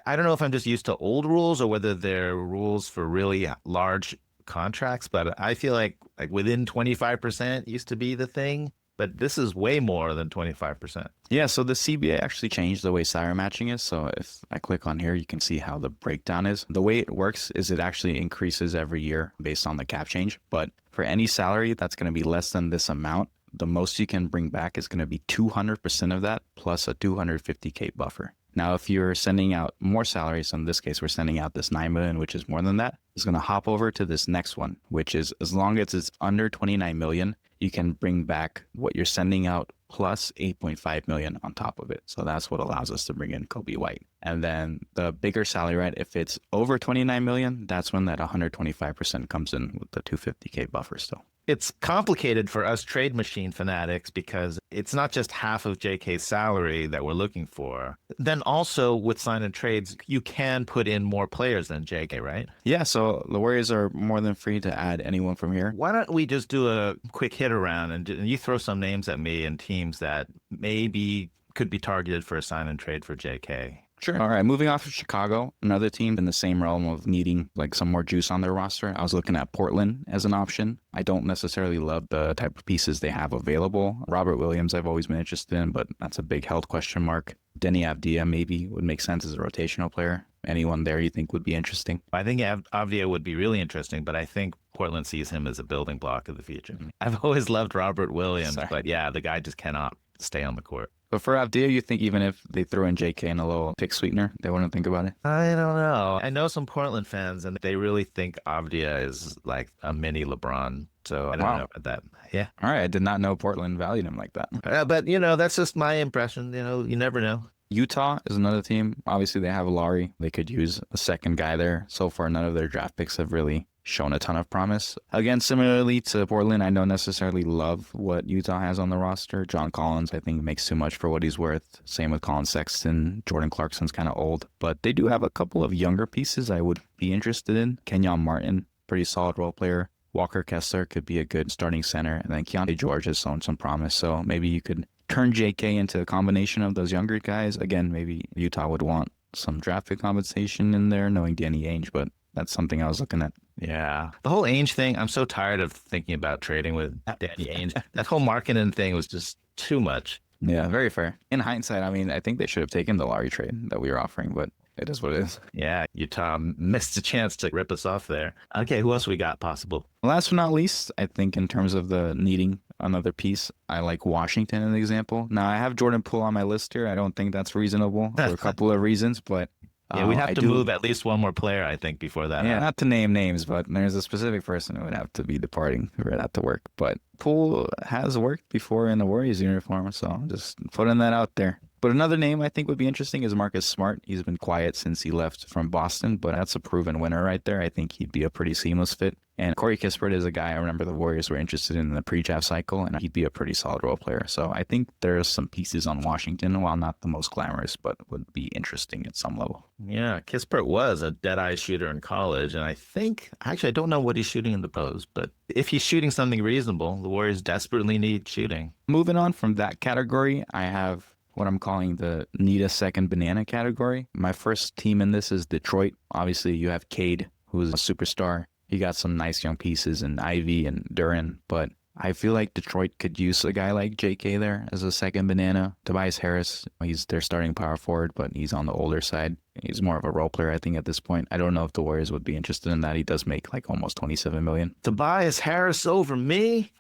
I don't know if I'm just used to old rules or whether they're rules for really large contracts, but I feel like within 25% used to be the thing, but this is way more than 25%. Yeah, so the CBA actually changed the way salary matching is. So if I click on here, you can see how the breakdown is. The way it works is it actually increases every year based on the cap change. But for any salary that's going to be less than this amount, the most you can bring back is going to be 200% of that plus a $250K buffer. Now, if you're sending out more salaries, in this case, we're sending out this $9 million, which is more than that, it's going to hop over to this next one, which is as long as it's under $29 million, you can bring back what you're sending out plus $8.5 million on top of it. So that's what allows us to bring in Kobe White. And then the bigger salary, right, if it's over $29 million, that's when that 125% comes in with the $250K buffer still. It's complicated for us trade machine fanatics because it's not just half of JK's salary that we're looking for. Then also with sign and trades, you can put in more players than JK, right? Yeah, so the Warriors are more than free to add anyone from here. Why don't we just do a quick hit around and you throw some names at me and teams that maybe could be targeted for a sign and trade for JK? Sure. All right. Moving off of Chicago, another team in the same realm of needing some more juice on their roster. I was looking at Portland as an option. I don't necessarily love the type of pieces they have available. Robert Williams, I've always been interested in, but that's a big health question mark. Denny Avdia maybe would make sense as a rotational player. Anyone there you think would be interesting? I think Avdia would be really interesting, but I think Portland sees him as a building block of the future. I've always loved Robert Williams, but yeah, the guy just cannot stay on the court. But for Avdia, you think even if they threw in JK and a little pick sweetener, they wouldn't think about it? I don't know. I know some Portland fans, and they really think Avdia is like a mini LeBron. So I don't know about that. Yeah. All right. I did not know Portland valued him like that. But, that's just my impression. You never know. Utah is another team. Obviously, they have Laurie. They could use a second guy there. So far, none of their draft picks have really shown a ton of promise. Again, similarly to Portland, I don't necessarily love what Utah has on the roster. John Collins, I think, makes too much for what he's worth. Same with Colin Sexton. Jordan Clarkson's kind of old. But they do have a couple of younger pieces I would be interested in. Kenyon Martin, pretty solid role player. Walker Kessler could be a good starting center. And then Keontae George has shown some promise. So maybe you could turn JK into a combination of those younger guys. Again, maybe Utah would want some draft pick compensation in there, knowing Danny Ainge, but that's something I was looking at. Yeah. The whole Ainge thing, I'm so tired of thinking about trading with Danny Ainge. That whole marketing thing was just too much. Yeah, very fair. In hindsight, I mean, I think they should have taken the Laurie trade that we were offering, but it is what it is. Yeah, Utah missed a chance to rip us off there. Okay, who else we got possible? Last but not least, I think in terms of the needing another piece, I like Washington as an example. Now, I have Jordan Poole on my list here. I don't think that's reasonable for a couple of reasons, but yeah, we'd have to move at least one more player, I think, before that. Yeah, not to name names, but there's a specific person who would have to be departing for that to work. But Poole has worked before in the Warriors uniform, so just putting that out there. But another name I think would be interesting is Marcus Smart. He's been quiet since he left from Boston, but that's a proven winner right there. I think he'd be a pretty seamless fit. And Corey Kispert is a guy I remember the Warriors were interested in the pre-draft cycle, and he'd be a pretty solid role player. So I think there's some pieces on Washington, while not the most glamorous, but would be interesting at some level. Yeah, Kispert was a dead-eye shooter in college, and I think, actually, I don't know what he's shooting in the pros, but if he's shooting something reasonable, the Warriors desperately need shooting. Moving on from that category, I have what I'm calling the need a second banana category. My first team in this is Detroit. Obviously, you have Cade, who's a superstar. He got some nice young pieces in Ivy and Duran, but I feel like Detroit could use a guy like JK there as a second banana. Tobias Harris, he's their starting power forward, but he's on the older side. He's more of a role player, I think, at this point. I don't know if the Warriors would be interested in that. He does make like almost $27 million. Tobias Harris over me?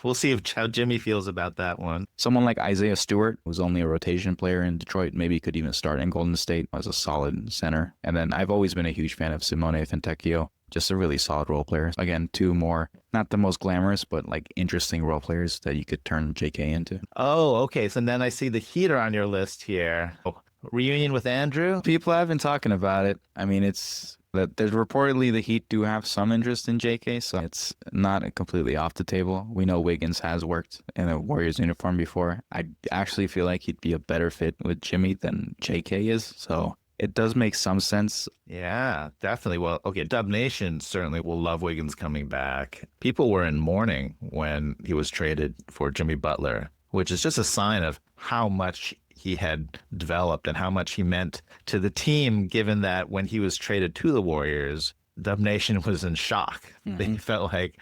We'll see how Jimmy feels about that one. Someone like Isaiah Stewart, who's only a rotation player in Detroit, maybe could even start in Golden State as a solid center. And then I've always been a huge fan of Simone Fontecchio. Just a really solid role player. Again, two more, not the most glamorous, but like interesting role players that you could turn JK into. Oh, okay. So then I see the heater on your list here. Oh, reunion with Andrew? People have been talking about it. I mean, it's that there's reportedly the Heat do have some interest in JK, so it's not completely off the table. We know Wiggins has worked in a Warriors uniform before. I actually feel like he'd be a better fit with Jimmy than JK is, so it does make some sense. Yeah, definitely. Well, okay, Dub Nation certainly will love Wiggins coming back. People were in mourning when he was traded for Jimmy Butler, which is just a sign of how much he had developed and how much he meant to the team, given that when he was traded to the Warriors, Dub Nation was in shock. Mm-hmm. They felt like,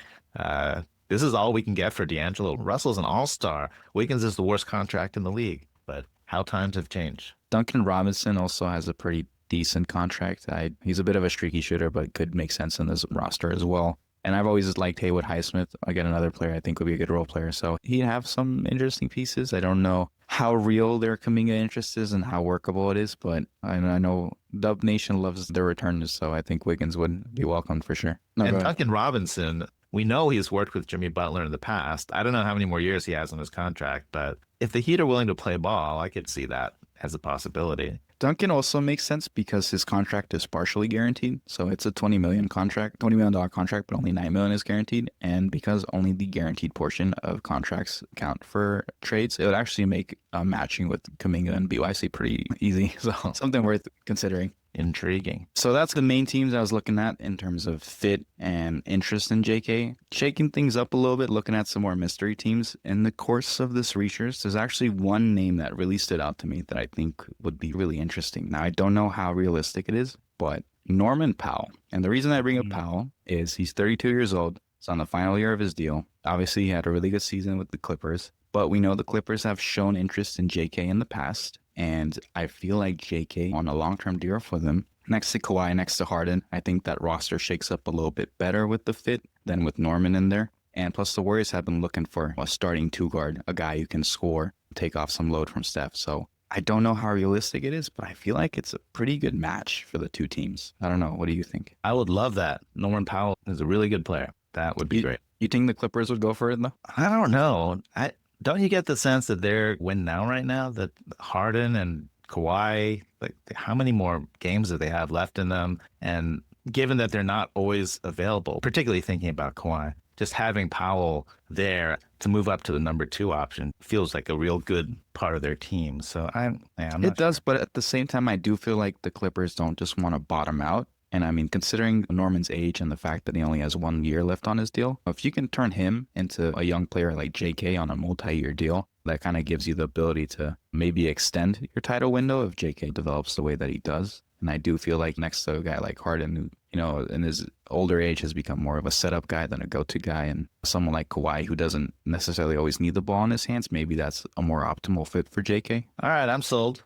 this is all we can get for D'Angelo. Russell's an all-star. Wiggins is the worst contract in the league. But how times have changed. Duncan Robinson also has a pretty decent contract. He's a bit of a streaky shooter, but could make sense in this roster as well. And I've always liked Haywood Highsmith. Again, another player I think would be a good role player. So he'd have some interesting pieces. I don't know how real their Kuminga interest is and how workable it is, but I know Dub Nation loves their returners, so I think Wiggins would be welcomed for sure. And Duncan Robinson, we know he's worked with Jimmy Butler in the past. I don't know how many more years he has on his contract, but if the Heat are willing to play ball, I could see that as a possibility. Duncan also makes sense because his contract is partially guaranteed. So it's a $20 million contract, $20 million contract, but only $9 million is guaranteed. And because only the guaranteed portion of contracts count for trades, it would actually make matching with Kuminga and BYC pretty easy. So something worth considering. Intriguing. So that's the main teams I was looking at in terms of fit and interest in JK. Shaking things up a little bit, looking at some more mystery teams. In the course of this research, there's actually one name that really stood out to me that I think would be really interesting. Now, I don't know how realistic it is, but Norman Powell. And the reason I bring up Powell is he's 32 years old. He's on the final year of his deal. Obviously, he had a really good season with the Clippers, but we know the Clippers have shown interest in JK in the past. And I feel like JK on a long-term deal for them, next to Kawhi, next to Harden, I think that roster shakes up a little bit better with the fit than with Norman in there. And plus the Warriors have been looking for a starting two-guard, a guy who can score, take off some load from Steph. So I don't know how realistic it is, but I feel like it's a pretty good match for the two teams. I don't know. What do you think? I would love that. Norman Powell is a really good player. That would be great. You think the Clippers would go for it, though? I don't know. Don't you get the sense that they're win now right now? That Harden and Kawhi, like how many more games do they have left in them? And given that they're not always available, particularly thinking about Kawhi, just having Powell there to move up to the number 2 option feels like a real good part of their team. So I'm It not does, but at the same time, I do feel like the Clippers don't just want to bottom out. And I mean, considering Norman's age and the fact that he only has 1 year left on his deal, if you can turn him into a young player like JK on a multi-year deal, that kind of gives you the ability to maybe extend your title window if JK develops the way that he does. And I do feel like next to a guy like Harden, who, you know, in his older age has become more of a setup guy than a go-to guy, and someone like Kawhi who doesn't necessarily always need the ball in his hands, maybe that's a more optimal fit for JK. All right, I'm sold.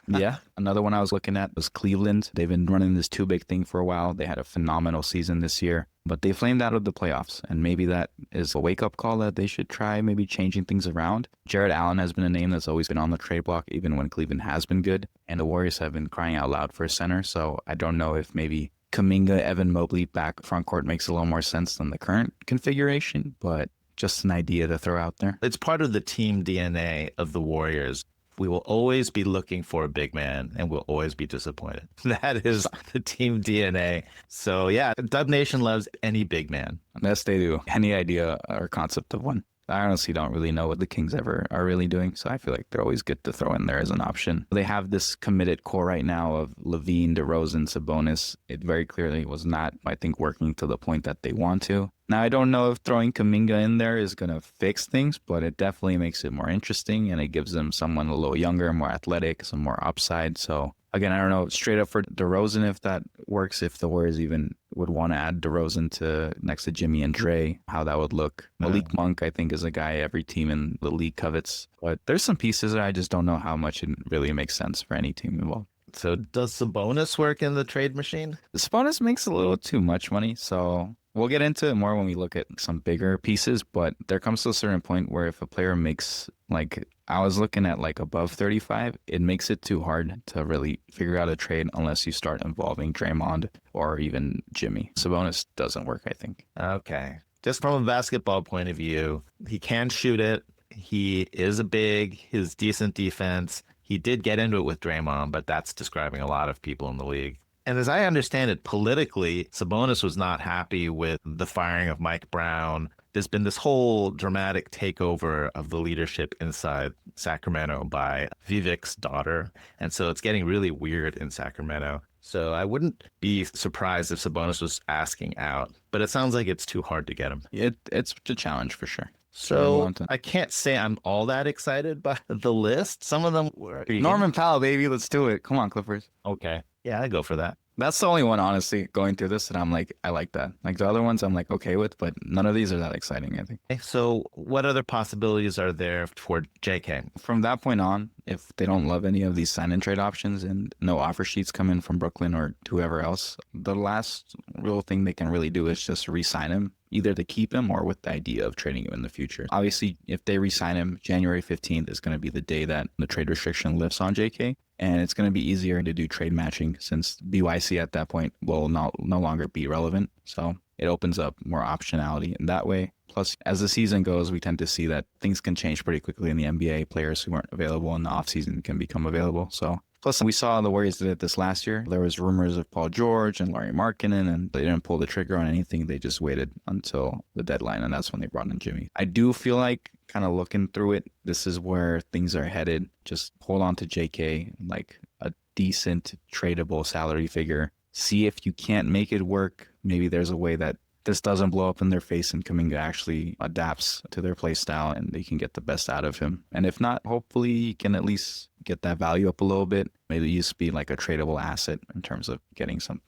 Yeah. Another one I was looking at was Cleveland. They've been running this too big thing for a while. They had a phenomenal season this year, but they flamed out of the playoffs. And maybe that is a wake-up call that they should try maybe changing things around. Jared Allen has been a name that's always been on the trade block, even when Cleveland has been good. And the Warriors have been crying out loud for a center. So I don't know if maybe Kuminga, Evan Mobley back front court makes a little more sense than the current configuration, but just an idea to throw out there. It's part of the team DNA of the Warriors. We will always be looking for a big man, and we'll always be disappointed. That is the team DNA. So yeah, Dub Nation loves any big man. Yes, they do. Any idea or concept of one? I honestly don't really know what the Kings ever are really doing, so I feel like they're always good to throw in there as an option. They have this committed core right now of Levine, DeRozan, Sabonis. It very clearly was not, I think, working to the point that they want to. Now, I don't know if throwing Kuminga in there is going to fix things, but it definitely makes it more interesting, and it gives them someone a little younger, more athletic, some more upside. So again, I don't know straight up for DeRozan if that works, if the Warriors even would want to add DeRozan to next to Jimmy and Dre, how that would look. Malik Monk, I think, is a guy every team in the league covets. But there's some pieces that I just don't know how much it really makes sense for any team involved. So does Sabonis work in the trade machine? Sabonis makes a little too much money, so we'll get into it more when we look at some bigger pieces, but there comes to a certain point where if a player makes, like, I was looking at like above 35, it makes it too hard to really figure out a trade unless you start involving Draymond or even Jimmy. Sabonis doesn't work, I think. Okay. Just from a basketball point of view, he can shoot it. He is a big, his decent defense. He did get into it with Draymond, but that's describing a lot of people in the league. And as I understand it, politically, Sabonis was not happy with the firing of Mike Brown. There's been this whole dramatic takeover of the leadership inside Sacramento by Vivek's daughter. And so it's getting really weird in Sacramento. So I wouldn't be surprised if Sabonis was asking out, but it sounds like it's too hard to get him. It's a challenge for sure. So I can't say I'm all that excited by the list. Some of them were... Norman Powell, baby. Let's do it. Come on, Clippers. Okay. Yeah, I go for that. That's the only one, honestly, going through this that I'm like, I like that. Like the other ones I'm like, okay with, but none of these are that exciting, I think. So what other possibilities are there for JK? From that point on, if they don't love any of these sign and trade options and no offer sheets come in from Brooklyn or whoever else, the last real thing they can really do is just re-sign him, either to keep him or with the idea of trading him in the future. Obviously, if they re-sign him, January 15th is going to be the day that the trade restriction lifts on JK. And it's going to be easier to do trade matching since BYC at that point will no longer be relevant. So it opens up more optionality in that way. Plus, as the season goes, we tend to see that things can change pretty quickly in the NBA. Players who weren't available in the offseason can become available. So plus, we saw the Warriors did it this last year. There was rumors of Paul George and Larry Markkinen, and they didn't pull the trigger on anything. They just waited until the deadline, and that's when they brought in Jimmy. I do feel like, kind of looking through it, this is where things are headed. Just hold on to JK, like a decent tradable salary figure. See if you can't make it work. Maybe there's a way that this doesn't blow up in their face and Kuminga actually adapts to their play style and they can get the best out of him. And if not, hopefully you can at least get that value up a little bit. Maybe it used to be like a tradable asset in terms of getting some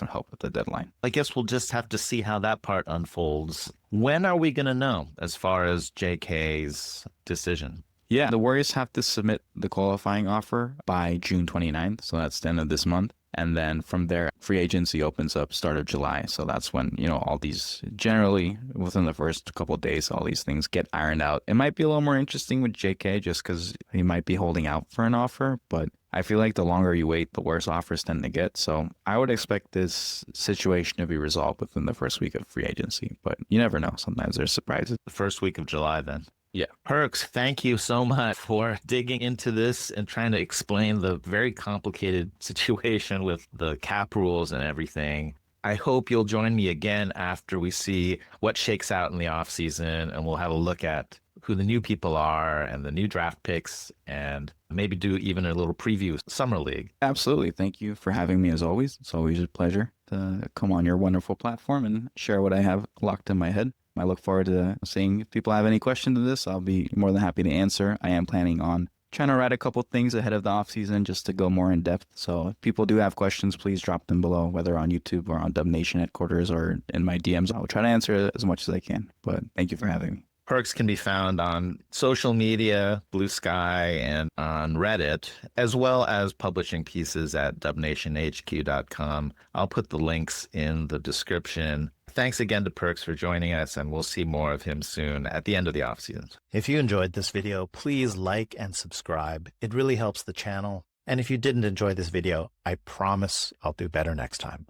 help at the deadline. I guess we'll just have to see how that part unfolds. When are we going to know as far as JK's decision? Yeah, the Warriors have to submit the qualifying offer by June 29th. So that's the end of this month. And then from there, free agency opens up start of July. So that's when, all these, generally within the first couple of days, all these things get ironed out. It might be a little more interesting with JK just because he might be holding out for an offer. But I feel like the longer you wait, the worse offers tend to get. So I would expect this situation to be resolved within the first week of free agency. But you never know. Sometimes there's surprises. The first week of July then. Yeah. Perks, thank you so much for digging into this and trying to explain the very complicated situation with the cap rules and everything. I hope you'll join me again after we see what shakes out in the offseason, and we'll have a look at who the new people are and the new draft picks, and maybe do even a little preview Summer League. Absolutely. Thank you for having me as always. It's always a pleasure to come on your wonderful platform and share what I have locked in my head. I look forward to seeing if people have any questions to this. I'll be more than happy to answer. I am planning on trying to write a couple things ahead of the offseason just to go more in depth. So if people do have questions, please drop them below, whether on YouTube or on Dub Nation headquarters or in my DMs. I'll try to answer as much as I can. But thank you for having me. Perks can be found on social media, Blue Sky, and on Reddit, as well as publishing pieces at dubnationhq.com. I'll put the links in the description. Thanks again to Perks for joining us, and we'll see more of him soon at the end of the offseason. If you enjoyed this video, please like and subscribe. It really helps the channel. And if you didn't enjoy this video, I promise I'll do better next time.